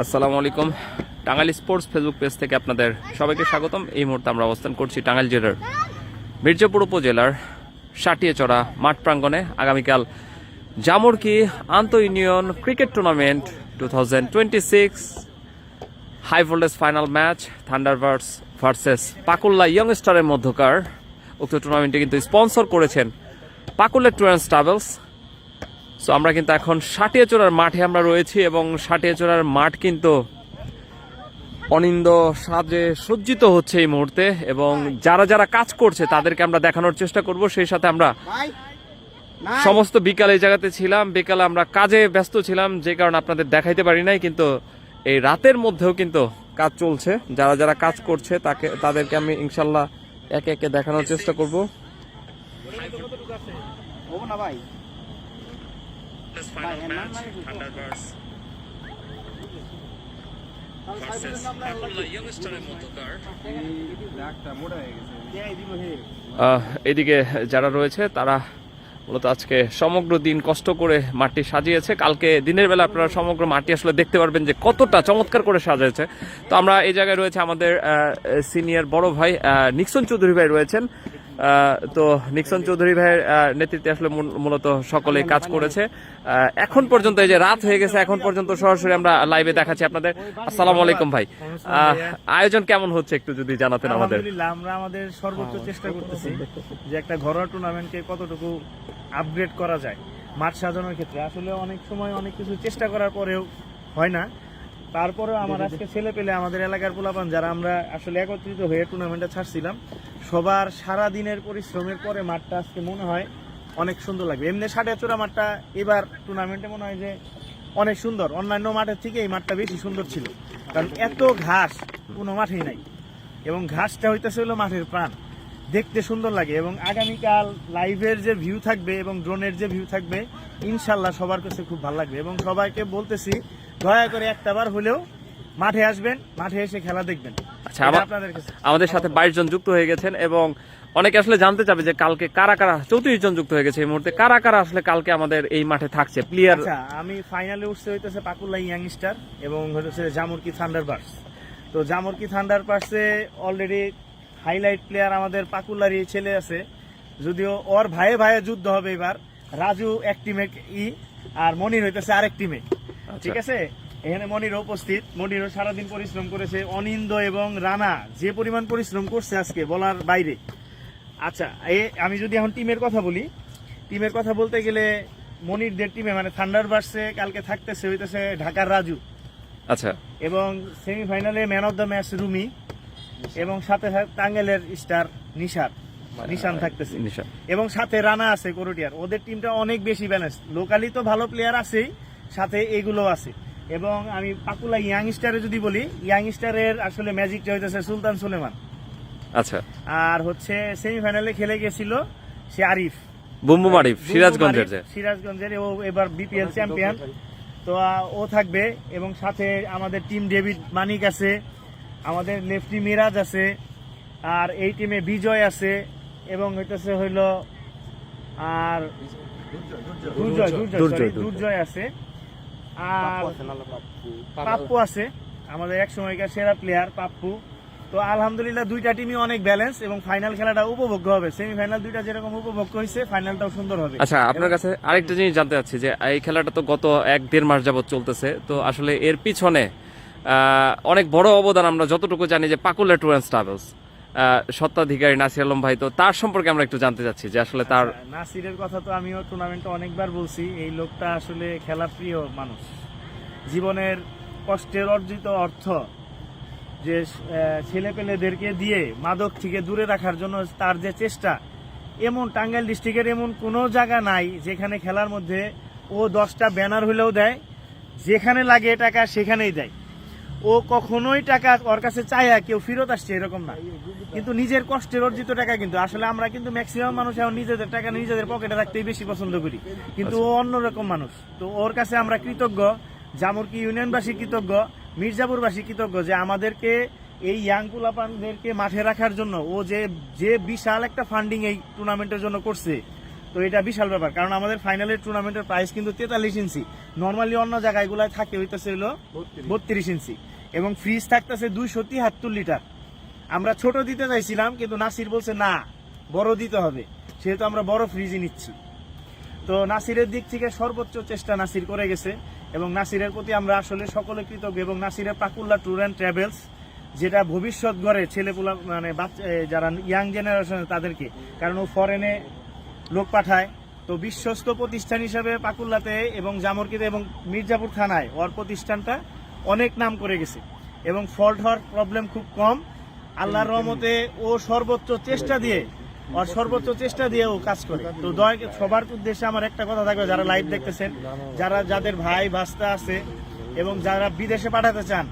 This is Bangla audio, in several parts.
আসসালামু আলাইকুম। টাঙ্গাইল স্পোর্টস ফেসবুক পেজ থেকে আপনাদের সবাইকে স্বাগতম। এই মুহূর্তে আমরা অবস্থান করছি টাঙ্গাইল জেলার মির্জাপুর উপজেলার সাটিয়াচড়া মাঠ প্রাঙ্গণে। আগামীকাল জামুরকি আন্তঃ union cricket tournament 2026 high voltage final match Thunderbirds versus Pakulla ইয়ংস্টারের মধ্যকার উক্ত টুর্নামেন্টে কিন্তু স্পন্সর করেছেন Pakulla tour and travels. So আমরা কিন্তু এখন সাটিয়াচড়ার মাঠে আমরা রয়েছি এবং সাটিয়াচড়ার মাঠ কিন্তু অনিন্দ সাজে সজ্জিত হচ্ছে এই মুহূর্তে এবং যারা যারা কাজ করছে তাদেরকে আমরা দেখানোর চেষ্টা করব। সেই সাথে আমরা সমস্ত বিকাল এই জায়গাতে ছিলাম, বিকালে আমরা কাজে ব্যস্ত ছিলাম যে কারণে আপনাদের দেখাইতে পারি নাই, কিন্তু এই রাতের মধ্যেও কিন্তু কাজ চলছে। যারা যারা কাজ করছে তাদেরকে আমি ইনশাল্লাহ একে একে দেখানোর চেষ্টা করব। এদিকে যারা রয়েছে তারা মূলত আজকে সমগ্র দিন কষ্ট করে মাঠটি সাজিয়েছে। কালকে দিনের বেলা আপনারা সমগ্র মাঠটি আসলে দেখতে পারবেন যে কতটা চমৎকার করে সাজিয়েছে। তো আমরা এই জায়গায় রয়েছে আমাদের সিনিয়র বড় ভাই নিক্সন চৌধুরী ভাই রয়েছেন। তো নিক্সন চৌধুরী ভাইয়ের নেতৃত্বে আসলে মূলত সকলেই কাজ করেছে এখন পর্যন্ত। এই যে রাত হয়ে গেছে, এখন পর্যন্ত সরাসরি আমরা লাইভে দেখাচ্ছি আপনাদের। আসসালামু আলাইকুম ভাই, আয়োজন কেমন হচ্ছে একটু যদি জানাতেন আমাদের। আমরা আমাদের সর্বোচ্চ চেষ্টা করতেছি যে একটা ঘরোয়া টুর্নামেন্টকে কতটুকু আপগ্রেড করা যায় মাঠ সাজানোর ক্ষেত্রে। আসলে অনেক সময় অনেক কিছু চেষ্টা করার পরেও হয় না, তারপরেও আমার আজকে ছেলে পেলে আমাদের এলাকার পোলাপান যারা আমরা আসলে একত্রিত হয়ে টুর্নামেন্টটা ছাড়ছিলাম, সবার সারা দিনের পরিশ্রমের পরে মাঠটা আজকে মনে হয় অনেক সুন্দর লাগবে। এমনি সাটিয়াচড়া মাঠটা এবার টুর্নামেন্টে মনে হয় যে অনেক সুন্দর, অন্যান্য মাঠের থেকে এই মাঠটা বেশি সুন্দর ছিল, কারণ এত ঘাস কোনো মাঠেই নাই এবং ঘাসটা হইতেছে হলো মাঠের প্রাণ, দেখতে সুন্দর লাগে। এবং আগামীকাল লাইভের যে ভিউ থাকবে এবং ড্রোনের যে ভিউ থাকবে ইনশাল্লাহ সবার কাছে খুব ভালো লাগবে। এবং সবাইকে বলতেছি দয়া করে একটাবার হলেও মাঠে আসবেন, মাঠে এসে খেলা দেখবেন। আচ্ছা, আমাদের সাথে 22 জন যুক্ত হয়ে গেছেন এবং অনেকে আসলে জানতে চাবে যে কালকে কারা কারা, 34 জন যুক্ত হয়ে গেছে এই মুহূর্তে, কারা কারা আসলে কালকে আমাদের এই মাঠে থাকছে প্লেয়ার। আচ্ছা, আমি ফাইনালে উঠতে হইতেছে পাকুল্লা ইয়াংস্টার এবং হচ্ছে জামুরকি থান্ডারবার্ডস। তো জামুরকি থান্ডারবার্ডসে অলরেডি হাইলাইট প্লেয়ার আমাদের পাকুল্লারই ছেলে আছে, যদিও ওর ভাইয়ে ভাইয়ে যুদ্ধ হবে এবার। রাজু এক টিমে আর মনির হইতেছে আরেক টিমে, ঠিক আছে। এখানে মনিরও উপস্থিত, মনিরও সারাদিন পরিশ্রম করেছে। অনিন্দ এবং রানা যে পরিমাণ পরিশ্রম করছে আজকে বলার বাইরে। আচ্ছা, আমি যদি এখন টিমের কথা বলি, টিমের কথা বলতে গেলে মনিরদের টিমে মানে থান্ডারবার্ডসে কালকে থাকতেছে হইতেছে ঢাকার রাজু, আচ্ছা, এবং সেমিফাইনালে man of the match Rumi, এবং সাথে টাঙ্গাইলের স্টার নিশান থাকতেছে, এবং সাথে রানা আছে করটিয়ার। ওদের টিমটা অনেক বেশি ব্যালেন্স, লোকালি তো ভালো প্লেয়ার আছেই, সাথে এগুলো আছে। এবং আমি পাকুলা ইয়াংস্টারে যদি বলি, ইয়াংস্টারের আসলে ম্যাজিকটা হইতেছে সুলতান সুলেমান। আচ্ছা, আর হচ্ছে সেমিফাইনালে খেলে গেছিল সে আরিফ, বুমবুম আরিফ, সিরাজগঞ্জের। ও এবার বিপিএল চ্যাম্পিয়ন, তো ও থাকবে। এবং সাথে আমাদের টিম ডেভিড মানিক আছে, আমাদের লেফটি মিরাজ আছে, আর এই টিমে বিজয় আছে, এবং হইতেছে হইল আর দুর্জয় আছে, আর পাপ্পু আছে, আমাদের এক সময়কার সেরা প্লেয়ার পাপ্পু। তো আলহামদুলিল্লাহ দুইটা টিমই অনেক ব্যালেন্স এবং ফাইনাল খেলাটা উপভোগ্য হবে। সেমিফাইনাল দুইটা যেরকম উপভোগ্য হয়েছে, ফাইনালটাও সুন্দর হবে। আচ্ছা, আপনার কাছে আরেকটা জিনিস জানতে চাচ্ছি যে এই খেলাটা তো গত 1-1.5 মাস যাবত চলতেছে, তো আসলে এর পিছনে অনেক বড় অবদান আমরা যতটুকু জানি যে পাকুল্লা ট্যুর অ্যান্ড ট্রাভেলস স্বত্বাধিকারী নাসির আলম ভাই, তো তার সম্পর্কে আমরা একটু জানতে চাচ্ছি যে আসলে তার। নাসিরের কথা তো আমিও টুর্নামেন্টে অনেকবার বলছি, এই লোকটা আসলে খেলা প্রিয় মানুষ। জীবনের কষ্টের অর্জিত অর্থ যে ছেলেপেলেদেরকে দিয়ে মাদক থেকে দূরে রাখার জন্য তার যে চেষ্টা, এমন টাঙ্গাইল ডিস্ট্রিক্টের এমন কোনো জায়গা নাই যেখানে খেলার মধ্যে ও 10টা ব্যানার হলেও দেয়, যেখানে লাগে টাকা সেখানেই দেয়। ও কখনোই টাকা ওর কাছে চায় কেউ ফেরত আসছে এরকম না, কিন্তু নিজের কষ্টের অর্জিত টাকা। কিন্তু আসলে আমরা কিন্তু ম্যাক্সিমাম মানুষ এখন নিজেদের টাকা নিজেদের পকেটে রাখতেই বেশি পছন্দ করি, কিন্তু ও অন্যরকম মানুষ। তো ওর কাছে আমরা কৃতজ্ঞ, জামুরকি ইউনিয়নবাসী কৃতজ্ঞ, মির্জাপুরবাসী কৃতজ্ঞ যে আমাদেরকে এই ইয়াং পোলাপানদেরকে মাঠে রাখার জন্য ও যে বিশাল একটা ফান্ডিং এই টুর্নামেন্টের জন্য করছে, তো এটা বিশাল ব্যাপার, কারণ আমাদের ফাইনালের টুর্নামেন্টের প্রাইস কিন্তু 43 ইঞ্চি, নর্মালি অন্য জায়গাগুলোয় থাকে হইতেছে হলো 32 ইঞ্চি, এবং ফ্রিজ থাকতেছে 273 লিটার। আমরা ছোট দিতে চাইছিলাম, কিন্তু নাসির বলছে না, বড় দিতে হবে, সেহেতু আমরা বড় ফ্রিজই নিচ্ছি। তো নাসিরের দিক থেকে সর্বোচ্চ চেষ্টা নাসির করে গেছে, এবং নাসিরের প্রতি আমরা আসলে সকলে কৃতজ্ঞ। এবং নাসিরের পাকুল্লা ট্যুর অ্যান্ড ট্রাভেলস, যেটা ভবিষ্যৎ গড়ে ছেলেপুলা, মানে বাচ্চা যারা ইয়াং জেনারেশন তাদেরকে, কারণ ও ফরেনে লোক পাঠায়। তো বিশ্বস্ত প্রতিষ্ঠান হিসাবে পাকুল্লাতে এবং জামরকিতে এবং মির্জাপুর থানায় ওর প্রতিষ্ঠানটা অনেক নাম করে গেছে, এবং ফল্ট হওয়ার প্রবলেম খুব কম। আল্লাহর রহমতে ও সর্বোচ্চ চেষ্টা দিয়ে ও কাজ করে। তো সবার উদ্দেশ্যে আমার একটা কথা থাকবে, যারা লাইভ দেখতেছেন, যাদের ভাই ভাস্তা আছে এবং যারা বিদেশে পাঠাতে চান,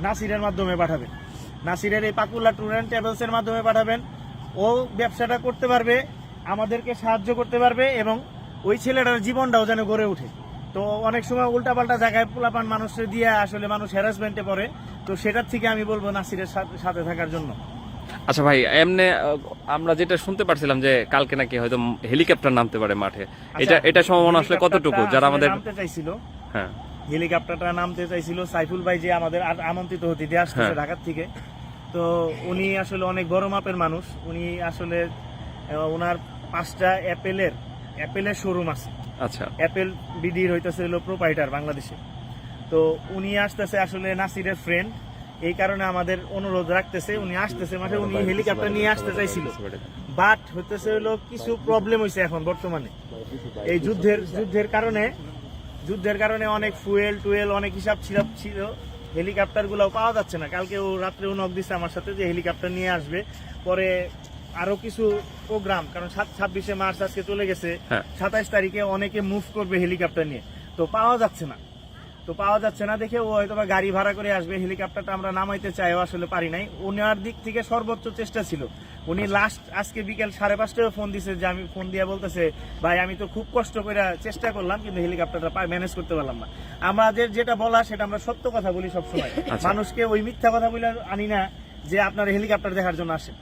নাসিরের মাধ্যমে পাঠাবেন। নাসিরের এই পাকুল্লা ট্যুর অ্যান্ড ট্রাভেলসের মাধ্যমে পাঠাবেন। ও ব্যবসাটা করতে পারবে, আমাদেরকে সাহায্য করতে পারবে, এবং ওই ছেলেটার জীবনটাও যেন গড়ে ওঠে। তো অনেক সময় উল্টাপাল্টা জায়গায় পোলাপান মানুষের দিয়ে আসলে মানুষ হ্যারাসমেন্টে পড়ে। তো সেটার থেকে আমি বলবো নাসিরের সাথে থাকার জন্য। আচ্ছা ভাই, এমনি আমরা যেটা শুনতে পারছিলাম যে কালকে নাকি হয়তো হেলিকপ্টার নামতে পারে মাঠে, এটা সম্ভাবনা আসলে কতটুকু? যারা আমাদের নামতে চাইছিল, হ্যাঁ, হেলিকপ্টারটা নামতে চাইছিল, সাইফুল ভাই যে আমাদের আমন্ত্রিত অতিথি আসছে ঢাকার থেকে, তো উনি আসলে অনেক বড় মাপের মানুষ। উনি আসলে ওনার 5টা অ্যাপেলের শোরুম আছে। আচ্ছা, অ্যাপেল বিডির হইতেছে হলো প্রোপাইটার বাংলাদেশে। তো উনি আসতেছে আসলে নাসিরের ফ্রেন্ড, এই কারণে আমাদের অনুরোধ রাখতেছে, উনি আসতেছে মাঠে। উনি হেলিকপ্টার নিয়ে আসতে চাইছিল, বাট হইতেছে হলো কিছু প্রবলেম হয়েছে এখন বর্তমানে এই যুদ্ধের কারণে অনেক ফুয়েল অনেক হিসাব ছিল, হেলিকপ্টার গুলো পাওয়া যাচ্ছে না। কালকে ও রাত্রে নক দিচ্ছে আমার সাথে যে হেলিকপ্টার নিয়ে আসবে। পরে আরো কিছু প্রোগ্রাম, কারণ 26শে মার্চ আজকে চলে গেছে, 27 তারিখে অনেকে মুভ করবে হেলিকপ্টার নিয়ে, তো পাওয়া যাচ্ছে না দেখে ও হয়তো গাড়ি ভাড়া করে আসবে। হেলিকপ্টারটা আমরা নামাইতে চাইও আসলে পারি নাই। ওনার দিক থেকে সর্বোচ্চ চেষ্টা ছিল। উনি লাস্ট আজকে বিকেল 5:30টায় ফোন দিছে, যে আমি ফোন দিয়ে বলতেছে, ভাই আমি তো খুব কষ্ট করে চেষ্টা করলাম, কিন্তু হেলিকপ্টারটা ম্যানেজ করতে পারলাম না। আমাদের যেটা বলা সেটা আমরা সত্য কথা বলি সবসময়, মানুষকে ওই মিথ্যা কথা বলে আনি না যে আপনার হেলিকপ্টার দেখার জন্য আসে।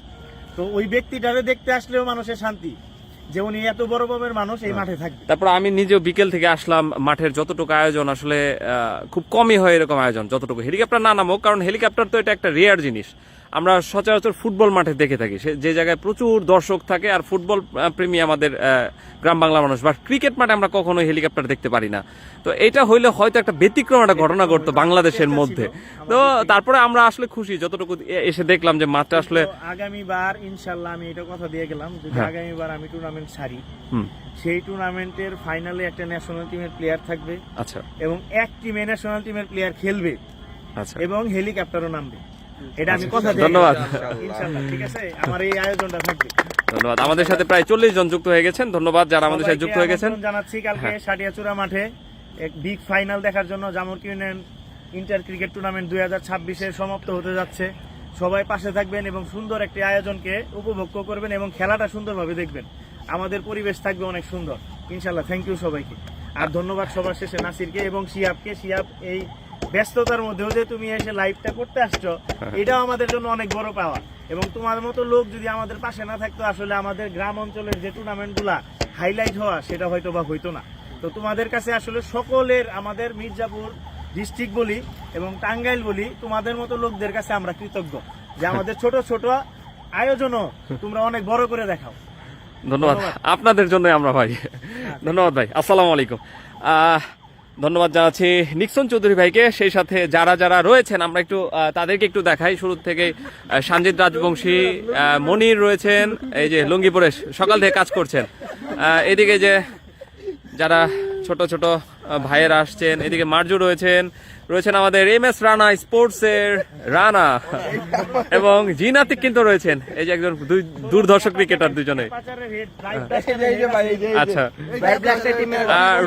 তো ওই ব্যক্তিটারে দেখতে আসলেও মানুষের শান্তি, যে উনি এত বড় বড় মানুষ এই মাঠে থাকবে। তারপর আমি নিজেও বিকেল থেকে আসলাম, মাঠের যতটুকু আয়োজন আসলে খুব কমই হয় এরকম আয়োজন, যতটুকু হেলিকপ্টার না নামুক, কারণ হেলিকপ্টার তো এটা একটা রেয়ার জিনিস। আমরা সচরাচর ফুটবল মাঠে দেখে থাকি, যে জায়গায় প্রচুর দর্শক থাকে আর ফুটবল প্রেমী আমাদের গ্রাম বাংলা মানুষ, বা ক্রিকেট মাঠে আমরা কখনোই হেলিকপ্টার দেখতে পারি না। তো এটা হইলে হয়তো একটা ব্যতিক্রম একটা ঘটনা ঘটতো বাংলাদেশের মধ্যে। তো তারপরে আমরা আসলে খুশি যতটুকু এসে দেখলাম যে মাঠটা আসলে আগামীবার ইনশাল্লাহ আমি এটা কথা দিয়ে গেলাম, যদি আগামীবার আমি টুর্নামেন্ট ছাড়ি, সেই টুর্নামেন্টের ফাইনালে একটা ন্যাশনাল টিমের প্লেয়ার থাকবে। আচ্ছা, এবং এক টিমে ন্যাশনাল টিমের প্লেয়ার খেলবে। আচ্ছা, এবং হেলিকপ্টারও নামবে। এটা আমি কথা দিই। ধন্যবাদ। ইনশাআল্লাহ, ঠিক আছে, আমার এই আয়োজনটা থাকবে। ধন্যবাদ। আমাদের সাথে প্রায় 40 জন যুক্ত হয়ে গেছেন, ধন্যবাদ যারা আমাদের সাথে যুক্ত হয়ে গেছেন। জানাচ্ছি কালকে সাটিয়াচুরা মাঠে এক বিগ ফাইনাল দেখার জন্য। জামরকি ইউনিয়ন ইন্টার ক্রিকেট টুর্নামেন্ট 2026-এর সমাপ্ত হতে যাচ্ছে। সবাই পাশে থাকবেন এবং সুন্দর একটি আয়োজনকে উপভোগ করবেন এবং খেলাটা সুন্দরভাবে দেখবেন। আমাদের পরিবেশ থাকবে অনেক সুন্দর ইনশাআল্লাহ। থ্যাংক ইউ সবাইকে, আর ধন্যবাদ সবার শেষে নাসিরকে এবং শিয়াবকে। শিয়াব, এই ব্যস্ততার মধ্যেও যে তুমি এসে লাইভটা করতে আসছো, এটাও আমাদের জন্য অনেক বড় পাওয়া। এবং তোমার মতো লোক যদি আমাদের পাশে না থাকতো, আসলে আমাদের গ্রাম অঞ্চলের যে টুর্নামেন্টগুলা হাইলাইট হওয়া, সেটা হয়তো বা হইতো না। তো তোমাদের কাছে আসলে সকলের, আমাদের মির্জাপুর ডিস্ট্রিক্ট বলি এবং টাঙ্গাইল বলি, তোমাদের মতো লোকদের কাছে আমরা কৃতজ্ঞ যে আমাদের ছোট ছোট আয়োজনও তোমরা অনেক বড় করে দেখাও। ধন্যবাদ আপনাদের জন্য আমরা ভাই। ধন্যবাদ ভাই, আসসালামু আলাইকুম। ধন্যবাদ জানাচ্ছি নিক্সন চৌধুরী ভাইকে। সেই সাথে যারা যারা রয়েছেন আমরা একটু তাদেরকে একটু দেখাই। শুরু থেকে সঞ্জিত রাজবংশী, মনির রয়েছেন, এই যে লুঙ্গিপুরে সকাল থেকে কাজ করছেন। এদিকে যে যারা ছোট ছোট ভাইয়েরা আসছেন, এদিকে মার্জু রয়েছেন আমাদের MS রানা স্পোর্টসের রানা, এবং জিনাতিক কিন্তু রয়েছেন, এই যে একজন দূরদর্শক ক্রিকেটার দুজনে। আচ্ছা,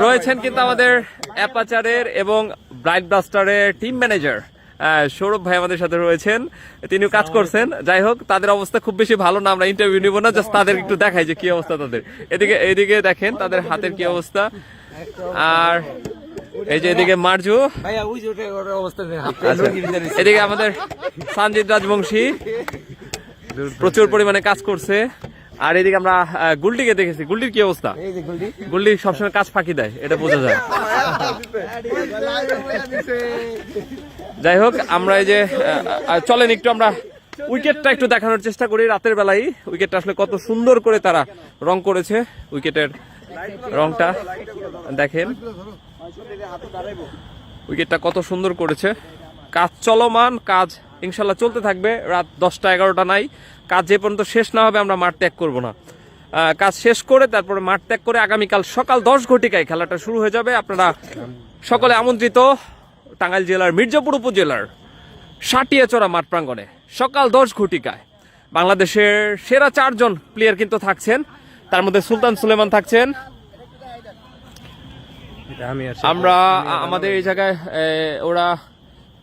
রয়েছেন কিন্তু আমাদের অ্যাপাচারের এবং ব্রাইট ব্লাস্টারের টিম ম্যানেজার সৌরভ ভাই আমাদের সাথে রয়েছেন, তিনিও কাজ করছেন। যাই হোক, তাদের অবস্থা খুব বেশি ভালো না, আমরা ইন্টারভিউ নিব না, জাস্ট তাদের একটু দেখাই যে কি অবস্থা তাদের। এদিকে দেখেন তাদের হাতের কি অবস্থা। আর এই যে এদিকে মার্জু, এদিকে আমাদের সঞ্জিত রাজবংশী প্রচুর পরিমাণে কাজ করছে। আর এদিকে আমরা গুলটিকে দেখেছি, গুলটির কি অবস্থা? গুলটি সবসময় কাজ ফাঁকি দেয়, এটা বোঝা যায়। যাই হোক, আমরা এই যে চলেন একটু আমরা উইকেটটা একটু দেখানোর চেষ্টা করি। রাতের বেলায় উইকেটটা আসলে কত সুন্দর করে তারা রং করেছে, উইকেটের রংটা দেখেন, উইকেটটা কত সুন্দর করেছে। কাজ চলমান, কাজ ইনশাল্লাহ চলতে থাকবে। রাত 10টা 11টা নাই, কাজ যে পর্যন্ত শেষ না হবে আমরা মাঠ ত্যাগ করব না। কাজ শেষ করে তারপরে মাঠ ত্যাগ করে আগামীকাল সকাল 10 ঘটিকায় খেলাটা শুরু হয়ে যাবে। আপনারা সকলে আমন্ত্রিত টাঙ্গাইল জেলার মির্জাপুর উপজেলার সাটিয়াচড়া মাঠ প্রাঙ্গণে সকাল 10 ঘটিকায়। বাংলাদেশের সেরা 4 জন প্লেয়ার কিন্তু থাকছেন, তার মধ্যে সুলতান সুলেমান থাকছেন। আমরা আমাদের এই জায়গায় ওরা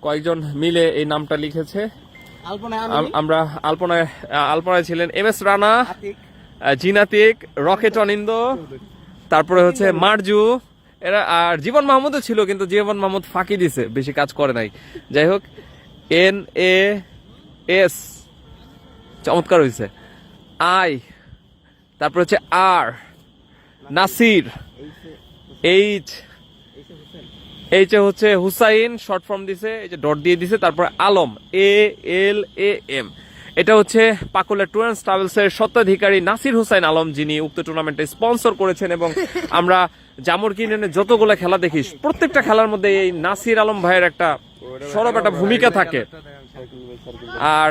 কয়েকজন মিলে এই নামটা লিখেছে। আমরা আলপনায় ছিলেন MS রানা, জিনাতিক, রকেট অনিন্দ, তারপরে হচ্ছে মারজু, এরা আর জীবন মাহমুদও ছিল, কিন্তু জীবন মাহমুদ ফাঁকি দিছে, বেশি কাজ করে নাই। যাই হোক, NAS চমৎকার হয়েছে, I, তারপর হচ্ছে R, নাসির, এইচ হচ্ছে হুসাইন, শর্ট ফর্ম দিছে, এই যে ডট দিয়ে দিছে, তারপর আলম, ALAM। এটা হচ্ছে পাকুলা ট্যুর অ্যান্ড ট্রাভেলস এর স্বত্বাধিকারী নাসির হুসাইন আলম, যিনি উক্ত টুর্নামেন্টে স্পন্সর করেছেন। এবং আমরা জামুর কিনে যতগুলো খেলা দেখি, প্রত্যেকটা খেলার মধ্যে এই নাসির আলম ভাইয়ের একটা সরব একটা ভূমিকা থাকে। আর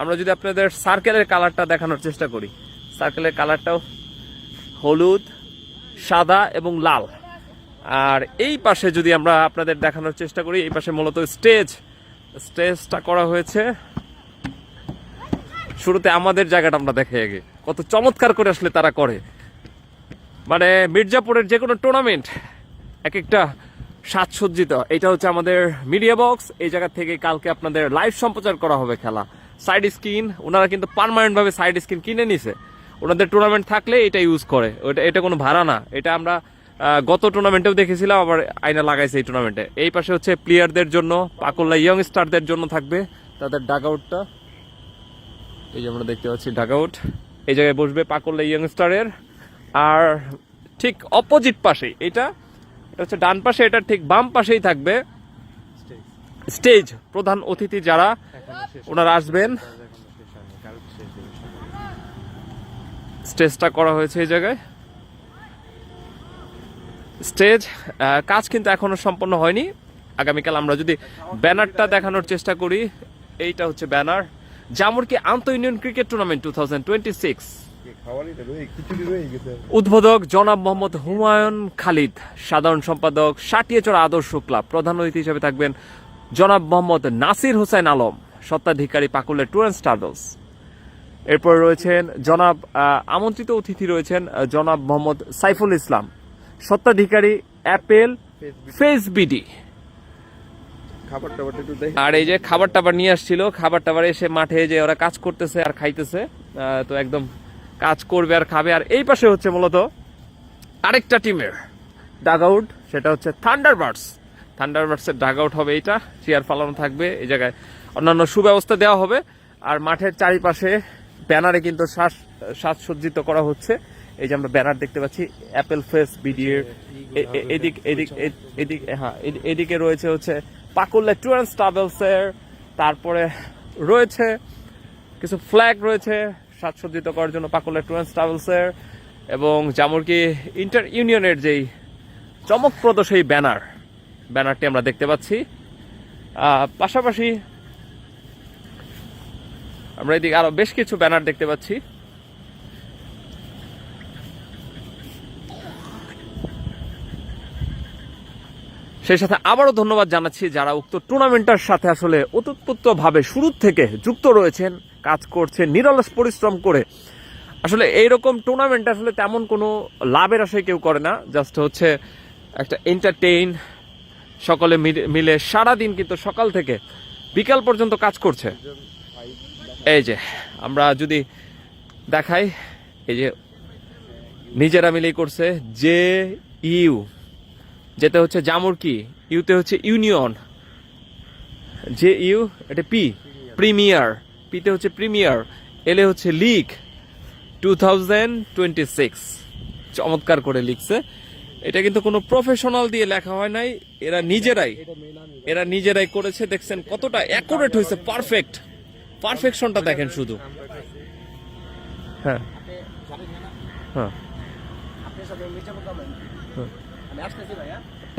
আমরা যদি আপনাদের সার্কেলের কালারটা দেখানোর চেষ্টা করি, সার্কেলের কালারটাও হলুদ, সাদা এবং লাল। আর এই পাশে যদি আমরা আপনাদের দেখানোর চেষ্টা করি, এই পাশে মূলত স্টেজটা করা হয়েছে। শুরুতে আমাদের জায়গাটা আমরা দেখে আগে কত চমৎকার করে আসলে তারা করে, মানে মির্জাপুরের যে কোনো টুর্নামেন্ট এক একটা সাজসজ্জিত। এটা হচ্ছে আমাদের মিডিয়া বক্স, এই জায়গা থেকে কালকে আপনাদের লাইভ সম্প্রচার করা হবে খেলা। সাইড স্ক্রিন ওনারা কিন্তু পার্মানেন্ট ভাবে সাইড স্ক্রিন কিনে নিছে, ওনাদের টুর্নামেন্ট থাকলে এটা ইউজ করে, এটা কোনো ভাড়া না। এটা আমরা গত টুর্নামেন্টেও দেখেছিলাম, আবার আয়না লাগাইছে এই টুর্নামেন্টে। এই পাশে হচ্ছে প্লেয়ারদের জন্য, পাকুল্লা ইয়ং স্টারদের জন্য থাকবে তাদের ডাগ আউটটা, এই যে আমরা দেখতে পাচ্ছি ডাগ আউট। এই জায়গায় বসবে পাকুল্লা ইয়ং স্টারের। আর ঠিক অপোজিট পাশে, এটা হচ্ছে ডান পাশে, এটা ঠিক বাম পাশেই থাকবে স্টেজ। প্রধান অতিথি যারা ওনারা আসবেন, স্টেজটা করা হয়েছে এই জায়গায়। স্টেজ কাজ কিন্তু এখনো সম্পন্ন হয়নি। আগামীকাল আমরা যদি ব্যানারটা দেখানোর চেষ্টা করি, এইটা হচ্ছে ব্যানার, জামুরকি আন্তঃ ইউনিয়ন ক্রিকেট টুর্নামেন্ট 2026। উদ্বোধক জনাব মোহাম্মদ হুমায়ুন খালিদ, সাধারণ সম্পাদক সাটিয়াচড়া আদর্শ ক্লাব। প্রধান অতিথি হিসেবে থাকবেন জনাব মোহাম্মদ নাসির হুসাইন আলম, স্বত্বাধিকারী পাকুলা ট্যুর অ্যান্ড ট্রাভেলস। এরপর রয়েছেন জনাব আমন্ত্রিত অতিথি রয়েছেন জনাব মোহাম্মদ সাইফুল ইসলাম, স্বত্বাধিকারী অ্যাপেল ফেস বিডি। আর এই যে খাবার টাবার নিয়ে আসছিল, খাবার টাবার এসে মাঠে যে ওরা কাজ করতেছে আর খাইতেছে, তো একদম কাজ করবে আর খাবে। আর এই পাশে হচ্ছে মূলত আরেকটা টিমের ডাগ আউট, সেটা হচ্ছে থান্ডারবার্ডসের ডাগ আউট হবে। এইটা চেয়ার ফালানো থাকবে, এই জায়গায় অন্যান্য সুব্যবস্থা দেওয়া হবে। আর মাঠের চারিপাশে ব্যানারে কিন্তু সাজসজ্জিত করা হচ্ছে। এই যে আমরা ব্যানার দেখতে পাচ্ছি অ্যাপেল ফেস বিডিএর, এদিকে রয়েছে হচ্ছে পাকুল্লা ট্যুর অ্যান্ড ট্রাভেলস এর, তারপরে রয়েছে কিছু ফ্ল্যাগ রয়েছে সাজসজ্জিত করার জন্য পাকুল্লা ট্যুর অ্যান্ড ট্রাভেলস এর, এবং জামুরকি ইন্টার ইউনিয়নের যেই চমকপ্রদ সেই ব্যানারটি আমরা দেখতে পাচ্ছি। পাশাপাশি আমরা এদিকে আরো বেশ কিছু ব্যানার দেখতে পাচ্ছি। সেই সাথে আবারও ধন্যবাদ জানাচ্ছি যারা উক্ত টুর্নামেন্টের সাথে আসলে ওতপ্রোতভাবে শুরু থেকে যুক্ত রয়েছেন, কাজ করছেন নিরলস পরিশ্রম করে। আসলে এইরকম টুর্নামেন্ট আসলে তেমন কোনো লাভের আশায় কেউ করে না, জাস্ট হচ্ছে একটা এন্টারটেইন, সকলে মিলে সারাদিন কিন্তু সকাল থেকে বিকাল পর্যন্ত কাজ করছে। এই যে আমরা যদি দেখাই, এই যে নিজেরা মিলেই করছে। যে ইউ যেতে হচ্ছে জামুরকি, ইউতে হচ্ছে ইউনিয়ন, যে ইউ এটা পি প্রিমিয়ার, পিতে হচ্ছে প্রিমিয়ার, এলে হচ্ছে লিগ, 2026 চমৎকার করে লিখছে। এটা কিন্তু কোনো প্রফেশনাল দিয়ে লেখা হয় নাই, এরা নিজেরাই করেছে। দেখছেন কতটা অ্যাকুরেট হয়েছে, পারফেকশনটা দেখেন শুধু। হ্যাঁ হ্যাঁ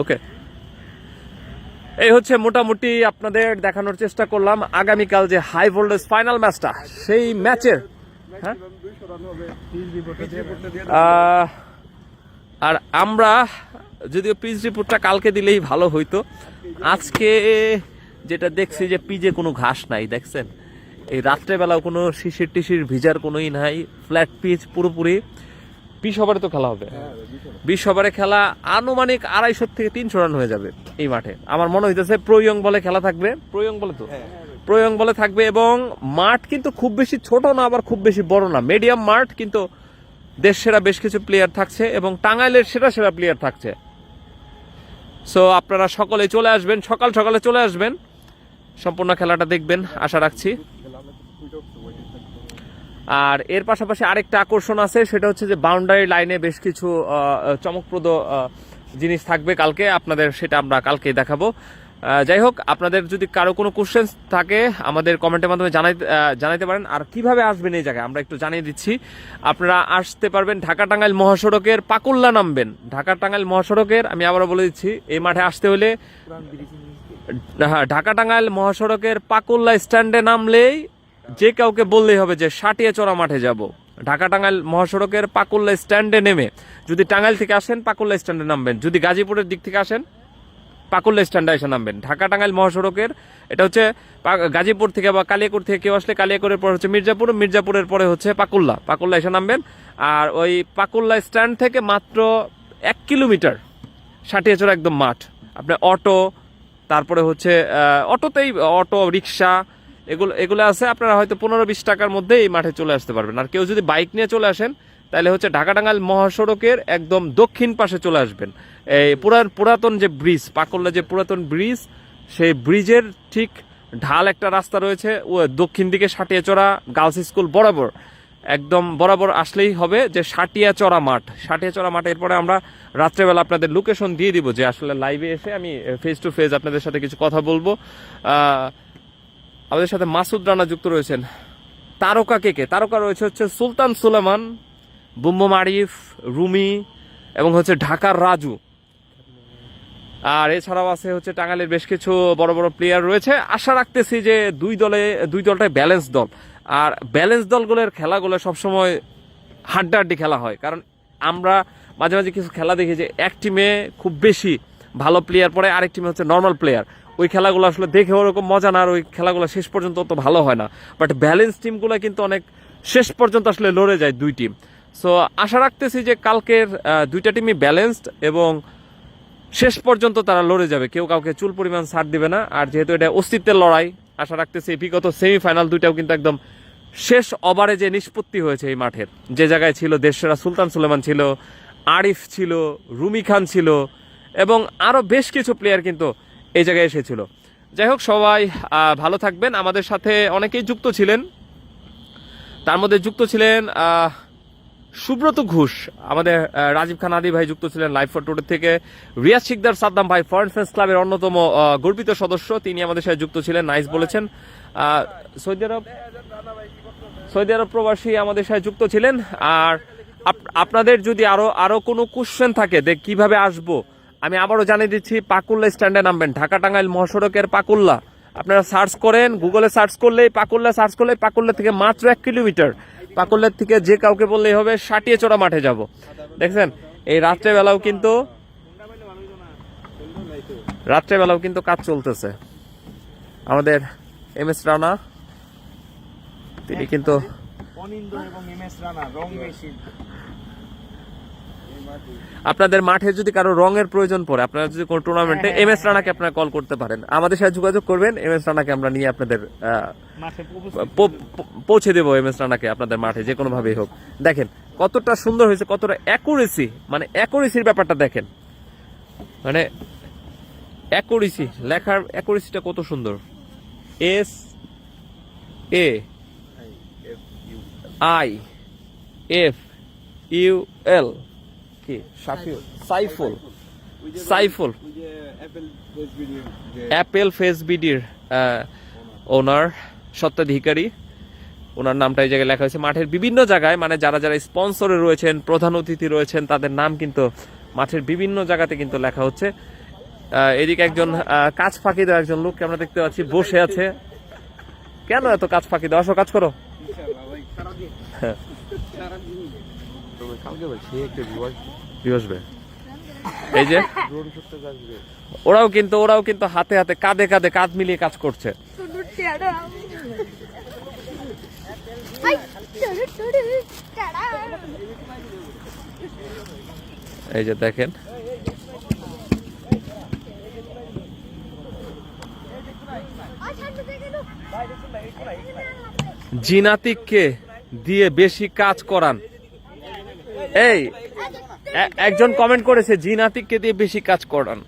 ওকে, এই হচ্ছে মোটামুটি আপনাদের দেখানোর চেষ্টা করলাম আগামীকাল যে হাই ভোল্টেজ ফাইনাল ম্যাচটা, সেই ম্যাচের। হ্যাঁ আর আমরা যদিও পিচ রিপোর্টটা কালকে দিলেই ভালো হইতো, আজকে যেটা দেখছি যে পিচে কোনো ঘাস নাই। দেখছেন এই রাত্রেবেলাও কোনো শিশির টিশির ভিজার কোনোই নাই, ফ্ল্যাট পিচ পুরোপুরি। 20 ওভারে তো খেলা হবে, 20 ওভারে খেলা আনুমানিক 250 থেকে 300 রান হয়ে যাবে এই মাঠে। আমার মনে হইতেছে প্রয়োং বলে খেলা থাকবে, প্রয়োং বলে থাকবে। এবং মাঠ কিন্তু খুব বেশি ছোট না, আবার খুব বেশি বড় না, মিডিয়াম মাঠ। কিন্তু দেশ সেরা বেশ কিছু প্লেয়ার থাকছে এবং টাঙ্গাইলের সেরা প্লেয়ার থাকছে। সো আপনারা সকলে চলে আসবেন, সকালে চলে আসবেন, সম্পূর্ণ খেলাটা দেখবেন আশা রাখছি। আর এর পাশাপাশি আরেকটা আকর্ষণ আছে, সেটা হচ্ছে যে বাউন্ডারি লাইনে বেশ কিছু চমকপ্রদ জিনিস থাকবে কালকে আপনাদের, সেটা আমরা কালকে দেখাবো। যাই হোক, আপনাদের যদি কারো কোনো কোশ্চেন থাকে আমাদের কমেন্টের মাধ্যমে জানাইতে পারেন। আর কিভাবে আসবেন এই জায়গায় আমরা একটু জানিয়ে দিচ্ছি। আপনারা আসতে পারবেন ঢাকা টাঙ্গাইল মহাসড়কের পাকুল্লা নামবেন, ঢাকা টাঙ্গাইল মহাসড়কের, আমি আবারও বলে দিচ্ছি, এই মাঠে আসতে হলে ঢাকা টাঙ্গাইল মহাসড়কের পাকুল্লা স্ট্যান্ডে নামলেই যে কাউকে বললেই হবে যে সাটিয়াচড়া মাঠে যাব। ঢাকা টাঙ্গাইল মহাসড়কের পাকুল্লা স্ট্যান্ডে নেমে যদি টাঙ্গাইল থেকে আসেন পাকুল্লা স্ট্যান্ডে নামবেন, যদি গাজীপুরের দিক থেকে আসেন পাকুল্লা স্ট্যান্ডে এসে নামবেন। ঢাকা টাঙ্গাইল মহাসড়কের এটা হচ্ছে গাজীপুর থেকে বা কালিয়াকৈর থেকে কেউ আসলে কালিয়াকৈরের পরে হচ্ছে মির্জাপুরের পরে হচ্ছে পাকুল্লা এসে নামবেন। আর ওই পাকুল্লা স্ট্যান্ড থেকে মাত্র 1 কিলোমিটার সাটিয়াচড়া একদম মাঠ। আপনার অটো, তারপরে হচ্ছে অটো রিক্সা এগুলো আছে, আপনারা হয়তো 15-20 টাকার মধ্যে এই মাঠে চলে আসতে পারবেন। আর কেউ যদি বাইক নিয়ে চলে আসেন তাহলে হচ্ছে ঢাকা টাঙ্গাইল মহাসড়কের একদম দক্ষিণ পাশে চলে আসবেন। এই পুরাতন যে ব্রিজ, পাকুল্লা যে পুরাতন ব্রিজ, সেই ব্রিজের ঠিক ঢাল একটা রাস্তা রয়েছে ও দক্ষিণ দিকে সাটিয়াচড়া গার্লস স্কুল বরাবর, একদম বরাবর আসলেই হবে যে সাটিয়াচড়া মাঠ। এরপরে আমরা রাত্রেবেলা আপনাদের লোকেশন দিয়ে দিব, যে আসলে লাইভে এসে আমি ফেস টু ফেস আপনাদের সাথে কিছু কথা বলবো। আমাদের সাথে মাসুদ রানা যুক্ত রয়েছেন। তারকা রয়েছে হচ্ছে সুলতান সুলেমান, বুম্বম আরিফ, রুমি এবং হচ্ছে ঢাকার রাজু। আর এছাড়াও আছে হচ্ছে টাঙ্গাইলের বেশ কিছু বড় প্লেয়ার রয়েছে। আশা রাখতেছি যে দুই দলটাই ব্যালেন্স দল। আর ব্যালেন্স দলগুলোর খেলাগুলো সবসময় হাড্ডাহাড্ডি খেলা হয়, কারণ আমরা মাঝে মাঝে কিছু খেলা দেখি যে এক টিমে খুব বেশি ভালো প্লেয়ার পড়ে, আরেক টিমে হচ্ছে নর্মাল প্লেয়ার। ওই খেলাগুলো আসলে দেখে ওরকম মজা না, আর ওই খেলাগুলো শেষ পর্যন্ত অত ভালো হয় না। বাট ব্যালেন্স টিমগুলো কিন্তু অনেক শেষ পর্যন্ত আসলে লড়ে যায় দুই টিম। সো আশা রাখতেছি যে কালকের দুইটা টিমই ব্যালেন্সড এবং শেষ পর্যন্ত তারা লড়ে যাবে, কেউ কাউকে চুল পরিমাণ ছাড় দিবে না। আর যেহেতু এটা অস্তিত্বের লড়াই, আশা রাখতেছি বিগত সেমিফাইনাল দুইটাও কিন্তু একদম শেষ ওভারে যে নিষ্পত্তি হয়েছে এই মাঠের, যে জায়গায় ছিল দেশসেরা সুলতান সুলেমান ছিল, আরিফ ছিল, রুমি খান ছিল এবং আরো বেশ কিছু প্লেয়ার কিন্তু এই জায়গায় এসেছিল। যাই হোক, সবাই ভালো থাকবেন। আমাদের সাথে অনেকেই যুক্ত ছিলেন, তার মধ্যে যুক্ত ছিলেন সুব্রত ঘোষ, আমাদের রাজীব খান আদি ভাই যুক্ত ছিলেন লাইভ ফর টুডে থেকে, রিয়াজ শিকদার সাদ্দাম ভাই ফরেন ফ্রেন্স ক্লাবের অন্যতম গর্বিত সদস্য, তিনি আমাদের সাথে যুক্ত ছিলেন, নাইস বলেছেন। সৌদি আরব প্রবাসী আমাদের সাথে যুক্ত ছিলেন। আর আপনাদের যদি আরো কোনো কোশ্চেন থাকে যে কিভাবে আসবো, আমি আবারও জানিয়ে দিচ্ছি, পাকুল্লা স্ট্যান্ডে নামবেন, ঢাকা টাঙ্গাইল মহাসড়কের পাকুল্লা। আপনারা সার্চ করেন, গুগলে সার্চ করলেই পাকুল্লা থেকে মাত্র 1 কিলোমিটার। পাকুল্লার থেকে যে কাউকে বললেই হবে সাটিয়াচড়া মাঠে যাব। দেখছেন এই রাত্রেবেলাও কিন্তু কাজ চলতেছে। আমাদের MS রানা তিনি কিন্তু আপনাদের মাঠে যদি কারো রঙের প্রয়োজন পড়ে, আপনারা যদি কোনো টুর্নামেন্টে MS রানাকে আপনারা কল করতে পারেন, আমাদের সাথে যোগাযোগ করবেন। MS রানাকে আমরা নিয়ে আপনাদের পৌঁছে দেবো, MS রানাকে আপনাদের মাঠে যে কোনো ভাবেই হোক। দেখেন কতটা সুন্দর হয়েছে, কতটা অ্যাকুরেসি, মানে অ্যাকুরেসির ব্যাপারটা দেখেন, মানে অ্যাকুরেসি লেখার অ্যাকুরেসিটা কত সুন্দর। SAIFU SAFUL কি সাফিউল সাইফুল সাইফুল অ্যাপেল ফেস বিডির ওনার স্বত্বাধিকারী, ওনার নামটা এই জায়গায় লেখা হয়েছে। মাঠের বিভিন্ন জায়গায় মানে যারা যারা স্পন্সরে রয়েছেন, প্রধান অতিথি রয়েছেন, তাদের নাম কিন্তু মাঠের বিভিন্ন জায়গাতে কিন্তু লেখা হচ্ছে। এদিকে একজন কাজ ফাঁকি দেওয়া একজন লোককে আমরা দেখতে পাচ্ছি বসে আছে। কেন এত কাজ ফাঁকি দেওয়া? আসো কাজ করো। বসবে এই যে ওরাও কিন্তু হাতে হাতে কাঁধে কাঁধে কাঁধ মিলিয়ে কাজ করছে। এই যে দেখেন জিনাতিককে দিয়ে বেশি কাজ করান। এই একজন কমেন্ট করেছে জিনাতিককে দিয়ে বেশি কাজ করান।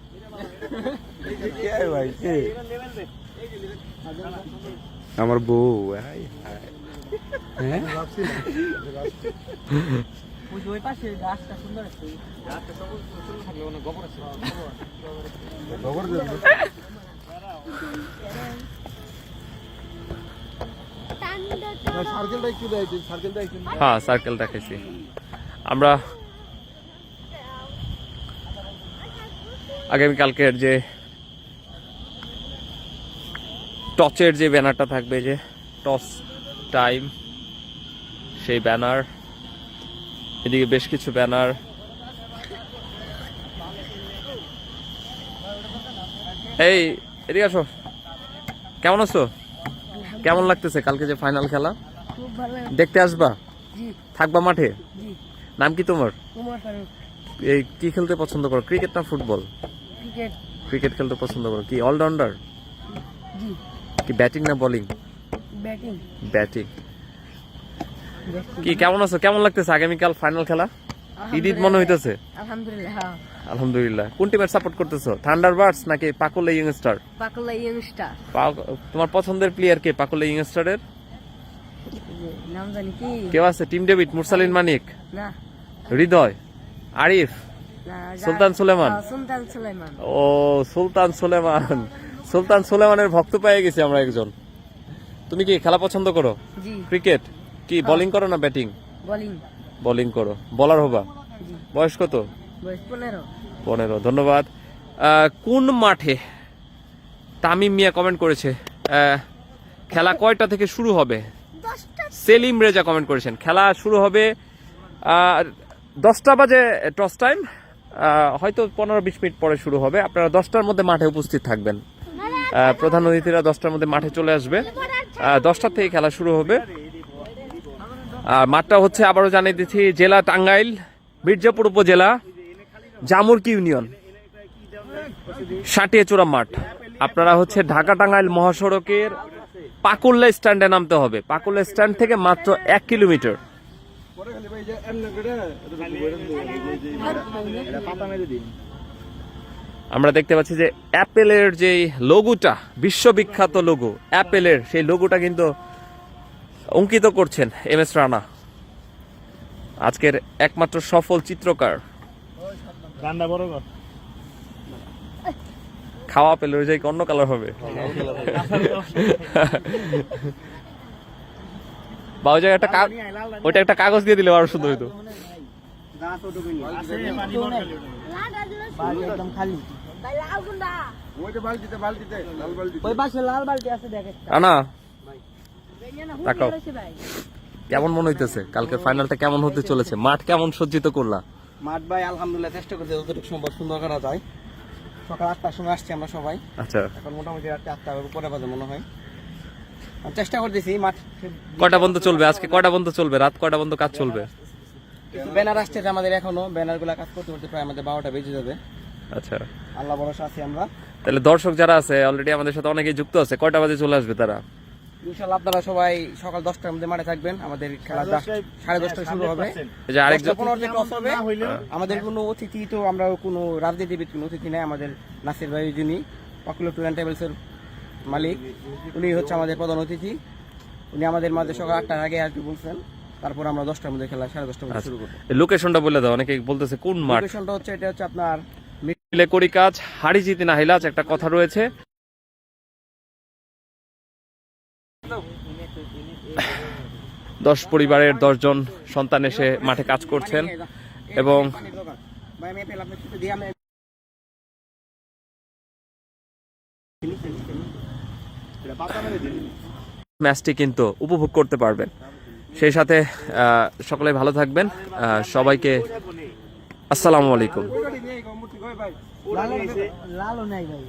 আমার বউ হ্যাঁ সার্কেল দেখাইছি আমরা। আগামীকালকের যে টচের যে ব্যানারটা থাকবে, যে টস টাইম, সেই ব্যানার, এদিকে বেশ কিছু ব্যানার। এই এদিকে আসো, কেমন আছো? কেমন লাগতেছে কালকে যে ফাইনাল খেলা? দেখতে আসবা? থাকবা মাঠে? নাম কি তোমার? এই কি খেলতে পছন্দ করো, ক্রিকেট না ফুটবল? ক্রিকেট খেলতে পছন্দ করো। কি অলরাউন্ডার? কি ব্যাটিং না বোলিং? ব্যাটিং। কি কেমন আছো? কেমন লাগতেছে আগামীকাল ফাইনাল খেলা? ঈদ মনে হইতেছে? আলহামদুলিল্লাহ। কোন টিমের সাপোর্ট করতেছো? থান্ডারবার্ডস নাকি পাকুলা ইয়ংস্টার? পাকুলা ইয়ংস্টার। তোমার পছন্দের প্লেয়ার কে পাকুলা ইয়ংস্টারের? নাম জানি কি? কেউ আছে? টিম ডেভিড, মুরসালিন মানিক, না হৃদয়, আরিফ, সুলতান সুলেমান? সুলতান সুলেমান। ও সুলতান সুলেমান। সুলতান সুলেমানের ভক্ত পেয়ে গেছি আমরা একজন। তুমি কি খেলা পছন্দ করো? জি। ক্রিকেট কি বোলিং করো না ব্যাটিং? বোলিং। বোলিং করো। বোলার হবা? জি। বয়স কত? বয়স 15। 15। ধন্যবাদ। কোন মাঠে? তামিম মিয়া কমেন্ট করেছে। খেলা কয়টা থেকে শুরু হবে? সেলিম রেজা কমেন্ট করেছেন খেলা শুরু হবে 10টা বাজে টস টাইম, হয়তো 15-20 মিনিট পরে শুরু হবে। আপনারা 10টার মধ্যে মাঠে উপস্থিত থাকবেন। প্রধান অতিথিরা 10টার মধ্যে মাঠে চলে আসবে। 10টার থেকে খেলা শুরু হবে। আর মাঠটা হচ্ছে আবারও জানিয়ে দিচ্ছি, জেলা টাঙ্গাইল, মির্জাপুর উপজেলা, জামুরকি ইউনিয়ন, সাটিয়াচূড়া মাঠ। আপনারা হচ্ছে ঢাকা টাঙ্গাইল মহাসড়কের পাকুল্লা স্ট্যান্ডে নামতে হবে। পাকুল্লা স্ট্যান্ড থেকে মাত্র 1 কিলোমিটার। আমরা দেখতে পাচ্ছি যে অ্যাপেলের যে লোগোটা, বিশ্ববিখ্যাত লোগো অ্যাপেলের, সেই লোগোটা কিন্তু অঙ্কিত করছেন MS রানা, আজকের একমাত্র সফল চিত্রকার। খাওয়া আপেলের যে অন্য কালার হবে। বা ওই জায়গায় ওইটা একটা কাগজ দিয়ে দিলে আরো সুন্দর হইতো। রানা তাকাও, কেমন মনে হইতেছে কালকের ফাইনালটা কেমন হতে চলেছে? মাঠ কেমন সজ্জিত করলা? মাঠ ভাই আলহামদুলিল্লাহ চেষ্টা করতে যতটুকু সম্ভব সুন্দর করা যায়। সকাল 8টার সময় আসছি আমরা সবাই। আচ্ছা, এখন মোটামুটি রাত 8টা পরে বাজে মনে হয়। চেষ্টা করতেছি। মাঠ কয়টা বন্ধ চলবে আজকে? কয়টা বন্ধ চলবে? রাত কয়টা বন্ধ কাজ চলবে? ব্যানার আসছে যে আমাদের, এখনো ব্যানার গুলা কাজ করতে করতে প্রায় আমাদের 12টা বেজে যাবে। আচ্ছা, আল্লাহ ভরসা আছি আমরা। তাহলে দর্শক যারা আছে অলরেডি আমাদের সাথে অনেকেই যুক্ত আছে, কয়টা বাজে চলে আসবে তারা? ইনশাআল্লাহ আপনারা সবাই সকাল 10টার মধ্যে মাঠে থাকবেন। আমাদের খেলা 10:30টায় শুরু হবে। এই যে আরেকজন 10:15 টস হবে। আমাদের কোনো অতিথি তো, আমরা কোনো রাজনীতিবিদ কোনো অতিথি নাই। আমাদের নাসির ভাই, যিনি পাকুলা ট্যুর অ্যান্ড ট্রাভেলসের মালিক, উনি হচ্ছে আমাদের প্রধান অতিথি। উনি আমাদের মাঝে সকাল 8টার আগে আসবে বলছেন। তারপর আমরা 10টার মধ্যে খেলা 10:30টার মধ্যে শুরু করবো। লোকেশনটা বলে দাও, অনেকে বলতেছে কোন মাঠ। লোকেশনটা হচ্ছে এটা হচ্ছে আপনার মিলে করি কাজ হাড়ি জিতি না হিলাজ, একটা কথা রয়েছে। 10 পরিবারের 10 জন সন্তান এসে মাঠে কাজ করছেন এবং ম্যাচটি কিন্তু উপভোগ করতে পারবেন। সেই সাথে সকলে ভালো থাকবেন। সবাইকে আসসালামু আলাইকুম। লালও নাই ভাই।